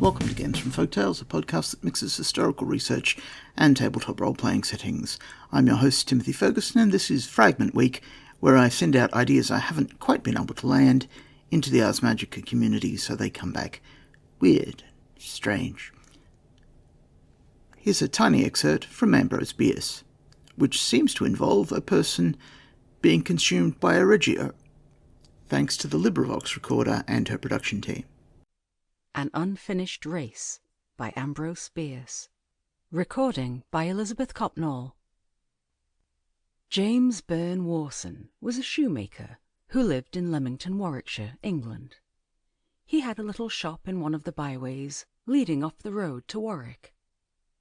Welcome to Games from Folktales, a podcast that mixes historical research and tabletop role-playing settings. I'm your host, Timothy Ferguson, and this is Fragment Week, where I send out ideas I haven't quite been able to land into the Ars Magica community so they come back weird, strange. Here's a tiny excerpt from Ambrose Bierce, which seems to involve a person being consumed by a regio, thanks to the LibriVox recorder and her production team. An Unfinished Race by Ambrose Bierce. Recording by Elizabeth Copnall. James Byrne Warson was a shoemaker who lived in Leamington, Warwickshire, England. He had a little shop in one of the byways leading off the road to Warwick.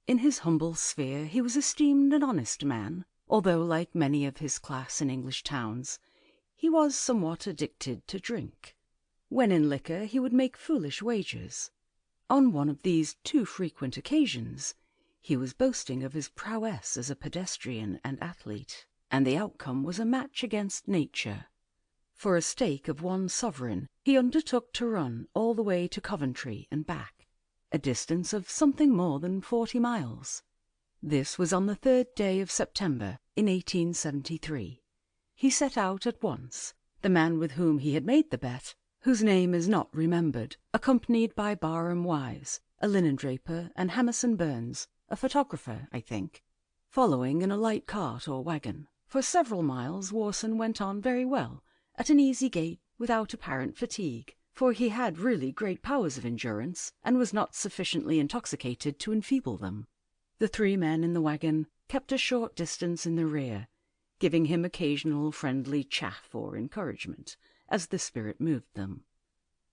In his humble sphere he was esteemed an honest man, although, like many of his class in English towns, he was somewhat addicted to drink. When in liquor he would make foolish wagers. On one of these too frequent occasions he was boasting of his prowess as a pedestrian and athlete, and the outcome was a match against nature. For a stake of 1 sovereign he undertook to run all the way to Coventry and back, a distance of something more than 40 miles. This was on the 3rd day of September in 1873. He set out at once, the man with whom he had made the bet, whose name is not remembered, accompanied by Barham Wise, a linen-draper, and Hammerson Burns, a photographer, I think, following in a light cart or wagon. For several miles Warson went on very well, at an easy gait, without apparent fatigue, for he had really great powers of endurance, and was not sufficiently intoxicated to enfeeble them. The 3 men in the wagon kept a short distance in the rear, giving him occasional friendly chaff or encouragement, as the spirit moved them.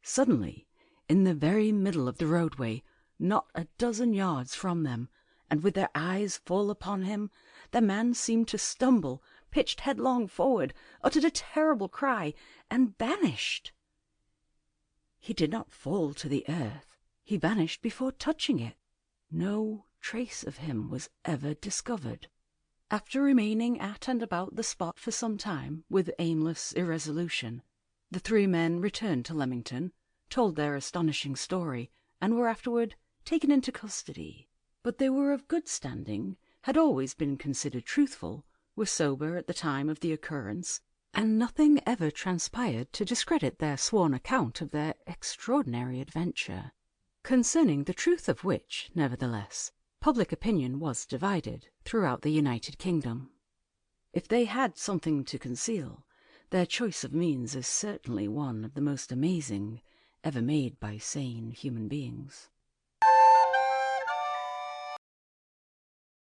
Suddenly, in the very middle of the roadway, not a dozen yards from them, and with their eyes full upon him, the man seemed to stumble, pitched headlong forward, uttered a terrible cry, and vanished. He did not fall to the earth. He vanished before touching it. No trace of him was ever discovered. After remaining at and about the spot for some time, with aimless irresolution, the 3 men returned to Leamington, told their astonishing story, and were afterward taken into custody. But they were of good standing, had always been considered truthful, were sober at the time of the occurrence, and nothing ever transpired to discredit their sworn account of their extraordinary adventure, concerning the truth of which, nevertheless, public opinion was divided throughout the United Kingdom. If they had something to conceal, their choice of means is certainly one of the most amazing ever made by sane human beings.